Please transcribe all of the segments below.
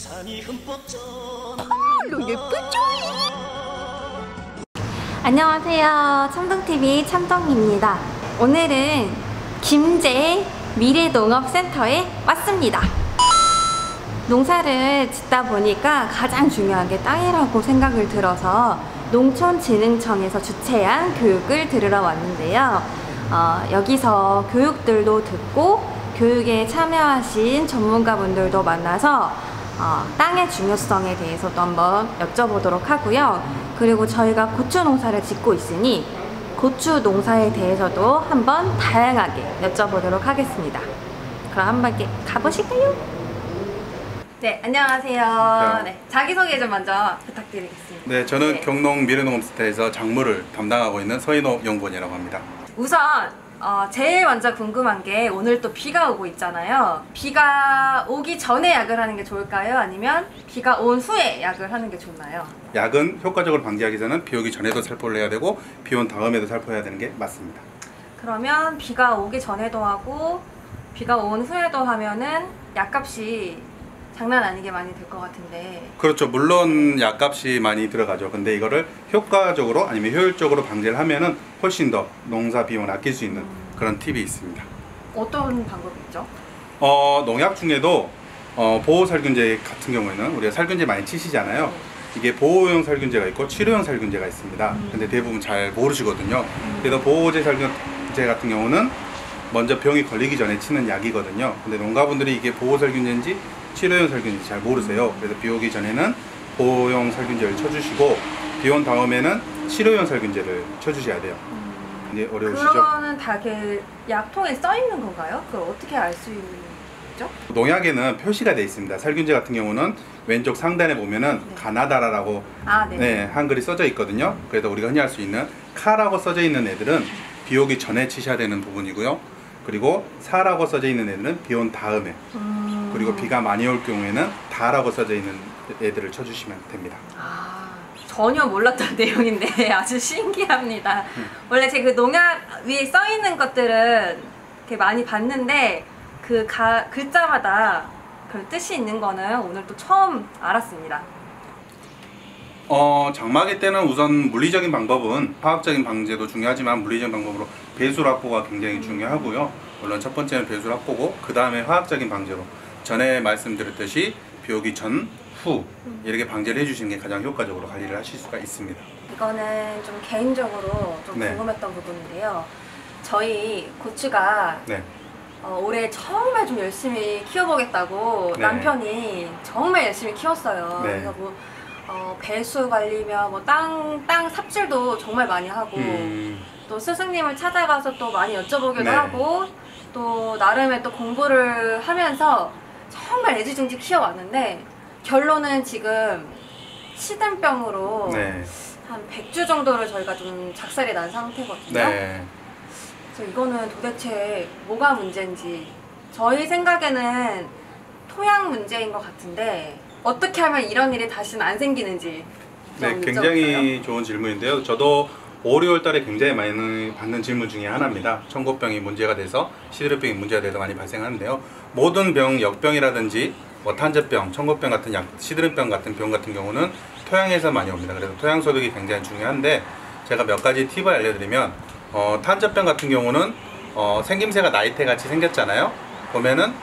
예쁘죠? 안녕하세요. 참동TV 참동입니다. 오늘은 김제 미래농업센터에 왔습니다. 농사를 짓다 보니까 가장 중요한 게 땅이라고 생각을 들어서 농촌진흥청에서 주최한 교육을 들으러 왔는데요. 여기서 교육들도 듣고 교육에 참여하신 전문가분들도 만나서 땅의 중요성에 대해서도 한번 여쭤보도록 하고요. 그리고 저희가 고추 농사를 짓고 있으니 고추 농사에 대해서도 한번 다양하게 여쭤보도록 하겠습니다. 그럼 한번 이렇게 가보실까요? 네, 안녕하세요. 네, 자기소개 좀 먼저 부탁드리겠습니다. 네, 저는 경농 미래농업센터에서 작물을 담당하고 있는 서인호 연구원이라고 합니다. 우선 제일 먼저 궁금한 게 오늘 또 비가 오고 있잖아요. 비가 오기 전에 약을 하는 게 좋을까요? 아니면 비가 온 후에 약을 하는 게 좋나요? 약은 효과적으로 방지하기 위해서는 비 오기 전에도 살포를 해야 되고 비 온 다음에도 살포해야 되는 게 맞습니다. 그러면 비가 오기 전에도 하고 비가 온 후에도 하면은 약값이 장난 아니게 많이 들 것 같은데. 그렇죠. 물론 약값이 많이 들어가죠. 근데 이거를 효과적으로 아니면 효율적으로 방지를 하면은 훨씬 더 농사 비용을 아낄 수 있는 그런 팁이 있습니다. 어떤 방법이 있죠? 농약 중에도 보호살균제 같은 경우에는 우리가 살균제 많이 치시잖아요. 이게 보호용 살균제가 있고 치료용 살균제가 있습니다. 근데 대부분 잘 모르시거든요. 그래서 보호제 살균제 같은 경우는 먼저 병이 걸리기 전에 치는 약이거든요. 근데 농가분들이 이게 보호살균제인지 치료용 살균제인지 잘 모르세요. 그래서 비 오기 전에는 보호용 살균제를 쳐주시고 비 온 다음에는 치료용 살균제를 쳐주셔야 돼요. 이게 어려우시죠? 그거는 다 그 약통에 써 있는 건가요? 그걸 어떻게 알 수 있죠? 농약에는 표시가 되어 있습니다. 살균제 같은 경우는 왼쪽 상단에 보면은 네. 가나다라라고 네, 한글이 써져 있거든요. 그래서 우리가 흔히 할 수 있는 카라고 써져 있는 애들은 비 오기 전에 치셔야 되는 부분이고요. 그리고 사라고 써져 있는 애들은 비 온 다음에 그리고 비가 많이 올 경우에는 다라고 써져 있는 애들을 쳐주시면 됩니다. 전혀 몰랐던 내용인데 아주 신기합니다. 원래 제가 그 농약 위에 써 있는 것들은 이렇게 많이 봤는데 그 글자마다 그 뜻이 있는 거는 오늘 또 처음 알았습니다. 장마기 때는 우선 물리적인 방법은 화학적인 방제도 중요하지만 물리적인 방법으로 배수로 확보가 굉장히 중요하고요. 물론 첫 번째는 배수로 확보고 그 다음에 화학적인 방제로 전에 말씀드렸듯이 비 오기 전, 후 이렇게 방제를 해주시는 게 가장 효과적으로 관리를 하실 수가 있습니다. 이거는 좀 개인적으로 좀 네. 궁금했던 부분인데요. 저희 고추가 네. 올해 정말 좀 열심히 키워보겠다고 네. 남편이 정말 열심히 키웠어요. 네. 그래서 뭐 배수 관리며 뭐 땅 삽질도 정말 많이 하고 또 스승님을 찾아가서 또 많이 여쭤보기도 네. 하고 또 나름의 또 공부를 하면서 정말 애지중지 키워왔는데 결론은 지금 시든병으로 네. 한 100주 정도를 저희가 좀 작살이 난 상태거든요. 네. 그래서 이거는 도대체 뭐가 문제인지 저희 생각에는 토양 문제인 것 같은데 어떻게 하면 이런 일이 다시는 안 생기는지 네, 굉장히 좋은 질문인데요. 저도 5, 6월 달에 굉장히 많이 받는 질문 중에 하나입니다. 청고병이 문제가 돼서 시드름병이 문제가 돼서 많이 발생하는데요. 모든 병, 역병이라든지 뭐 탄저병, 청고병 같은 시드름병 같은 병 같은 경우는 토양에서 많이 옵니다. 그래서 토양 소독이 굉장히 중요한데 제가 몇 가지 팁을 알려드리면 탄저병 같은 경우는 생김새가 나이테 같이 생겼잖아요. 보면은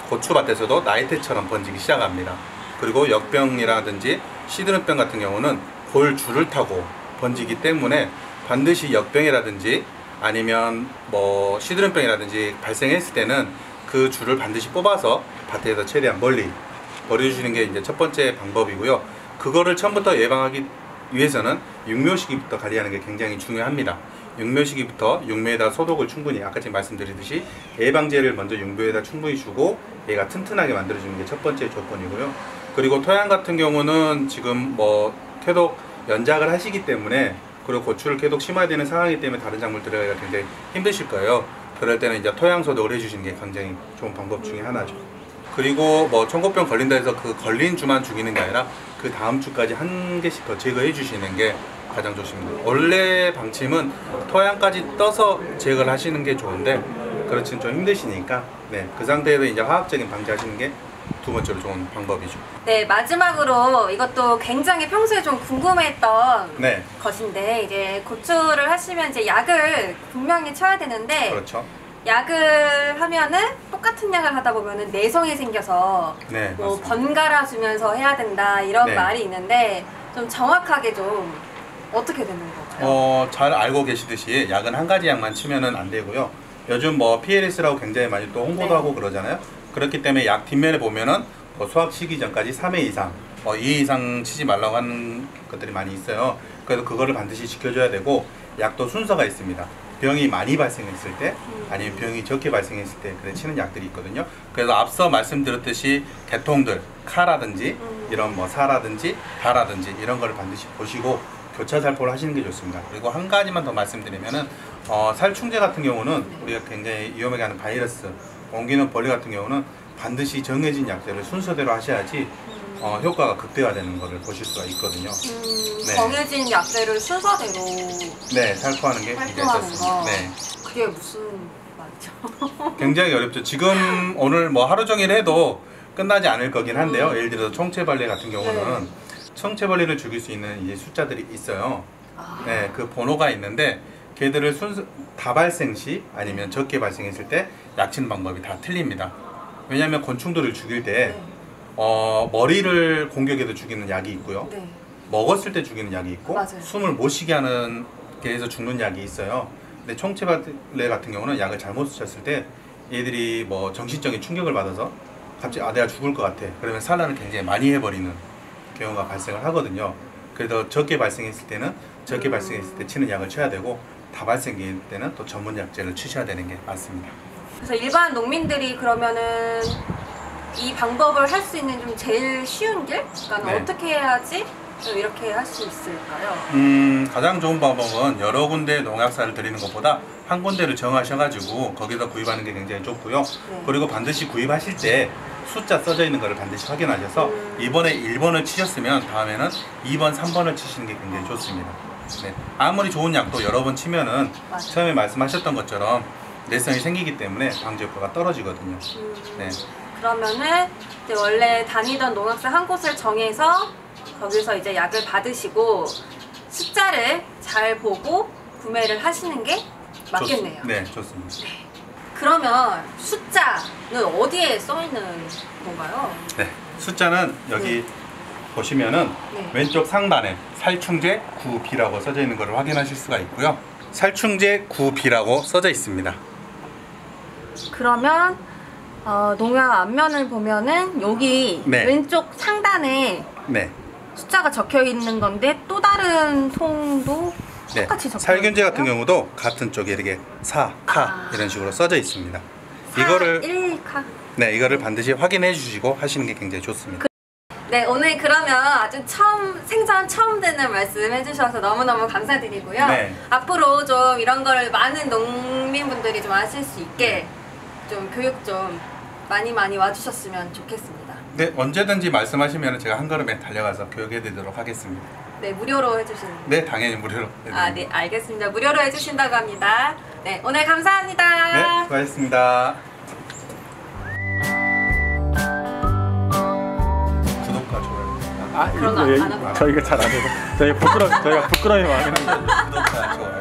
고추밭에서도 나이테처럼 번지기 시작합니다. 그리고 역병이라든지 시드름병 같은 경우는 골줄을 타고 번지기 때문에 반드시 역병이라든지 아니면 뭐 시드름병이라든지 발생했을 때는 그 줄을 반드시 뽑아서 밭에서 최대한 멀리 버려주시는 게 이제 첫 번째 방법이고요. 그거를 처음부터 예방하기 위해서는 육묘 시기부터 관리하는 게 굉장히 중요합니다. 육묘 시기부터 육묘에다 소독을 충분히 아까 지금 말씀드리듯이 예방제를 먼저 육묘에다 충분히 주고 얘가 튼튼하게 만들어주는 게 첫 번째 조건이고요. 그리고 토양 같은 경우는 지금 뭐 계속 연작을 하시기 때문에 그리고 고추를 계속 심어야 되는 상황이기 때문에 다른 작물 들어가기가 굉장히 힘드실 거예요. 그럴 때는 이제 토양 소독을 해주시는 게 굉장히 좋은 방법 중에 하나죠. 그리고 뭐 청고병 걸린다 해서 그 걸린 주만 죽이는 게 아니라 그 다음 주까지 한 개씩 더 제거해 주시는 게 가장 좋습니다. 원래 방침은 토양까지 떠서 제거를 하시는 게 좋은데 그렇지는 좀 힘드시니까 네, 그 상태에서 이제 화학적인 방지하시는 게 두 번째로 좋은 방법이죠. 네, 마지막으로 이것도 굉장히 평소에 좀 궁금했던 네, 것인데 이제 고추를 하시면 이제 약을 분명히 쳐야 되는데 그렇죠. 약을 하면은 똑같은 약을 하다 보면은 내성이 생겨서 네, 뭐 맞습니다. 번갈아 주면서 해야 된다 이런 네. 말이 있는데 좀 정확하게 좀 어떻게 되는 건가요? 잘 알고 계시듯이 약은 한 가지 약만 치면은 안 되고요. 요즘 뭐 PLS라고 굉장히 많이 또 홍보도 네. 하고 그러잖아요. 그렇기 때문에 약 뒷면에 보면은 뭐 수확 시기 전까지 3회 이상, 2회 이상 치지 말라고 하는 것들이 많이 있어요. 그래서 그거를 반드시 지켜줘야 되고, 약도 순서가 있습니다. 병이 많이 발생했을 때, 아니면 병이 적게 발생했을 때 그래 치는 약들이 있거든요. 그래서 앞서 말씀드렸듯이 개통들, 카라든지 이런 뭐 사라든지 다라든지 이런 걸 반드시 보시고 교차 살포를 하시는 게 좋습니다. 그리고 한 가지만 더 말씀드리면은 살충제 같은 경우는 우리가 굉장히 위험하게 하는 바이러스, 옮기는 벌레 같은 경우는 반드시 정해진 약들을 순서대로 하셔야지 효과가 극대화되는 것을 보실 수가 있거든요. 네. 정해진 약들을 순서대로 네, 살포하는 게 굉장히 살포하는 좋습니다. 거. 네. 그게 무슨 말이죠? 굉장히 어렵죠. 지금 오늘 뭐 하루 종일 해도 끝나지 않을 거긴 한데요. 예를 들어서 청체벌레 같은 경우는 청체벌레를 죽일 수 있는 이제 숫자들이 있어요. 네, 그 번호가 있는데 걔들을 다발생 시 아니면 적게 발생했을 때 약치는 방법이 다 틀립니다. 왜냐하면 곤충들을 죽일 때 머리를 공격해서 죽이는 약이 있고요. 네. 먹었을 때 죽이는 약이 있고 맞아요. 숨을 못 쉬게 하는 게 해서 죽는 약이 있어요. 근데 청체벌레 같은 경우는 약을 잘못 쓰셨을 때 얘들이 뭐 정신적인 충격을 받아서 갑자기 내가 죽을 것 같아. 그러면 산란을 굉장히 많이 해버리는 경우가 발생을 하거든요. 그래서 적게 발생했을 때는 적게 발생했을 때 치는 약을 쳐야 되고 다 발생일 때는 또 전문 약제를 치셔야 되는 게 맞습니다. 그래서 일반 농민들이 그러면은 이 방법을 할 수 있는 좀 제일 쉬운 길? 그러니까 네. 어떻게 해야지 좀 이렇게 할 수 있을까요? 가장 좋은 방법은 여러 군데 농약사를 드리는 것보다 한 군데를 정하셔가지고 거기서 구입하는 게 굉장히 좋고요. 네. 그리고 반드시 구입하실 때 숫자 써져 있는 것을 반드시 확인하셔서 이번에 1번을 치셨으면 다음에는 2번, 3번을 치시는 게 굉장히 좋습니다. 네. 아무리 좋은 약도 여러 번 치면은 맞아요. 처음에 말씀하셨던 것처럼 내성이 생기기 때문에 방제 효과가 떨어지거든요. 네. 그러면은 이제 원래 다니던 농약사 한 곳을 정해서 거기서 이제 약을 받으시고 숫자를 잘 보고 구매를 하시는 게 맞겠네요. 네, 좋습니다. 그러면 숫자는 어디에 써 있는 건가요? 네, 숫자는 여기 보시면은 네. 왼쪽 상단에 살충제 9B라고 써져 있는 것을 확인하실 수가 있고요. 살충제 9B라고 써져 있습니다. 그러면 농약 앞면을 보면은 여기 네. 왼쪽 상단에 네. 숫자가 적혀 있는 건데 또 다른 통도 네. 똑같이 적혀 살균제 같은 있나요? 경우도 같은 쪽에 이렇게 4, 카 이런 식으로 써져 있습니다. 4, 이거를 1카. 네, 이거를 반드시 확인해 주시고 하시는 게 굉장히 좋습니다. 네, 오늘 그러면 아주 생전 처음 듣는 말씀 해주셔서 너무너무 감사드리고요. 네. 앞으로 좀 이런 걸 많은 농민분들이 좀 아실 수 있게 좀 교육 좀 많이 와주셨으면 좋겠습니다. 네, 언제든지 말씀하시면 제가 한 걸음에 달려가서 교육해 드리도록 하겠습니다. 네, 무료로 해주시는. 네, 당연히 무료로. 네, 알겠습니다. 무료로 해주신다고 합니다. 네, 오늘 감사합니다. 네, 수고하셨습니다. 구독과 좋아요. 그런 거안 하고. 저희가 잘 안 해서 저희가 부끄러움이 많아요. 구독과 좋아요.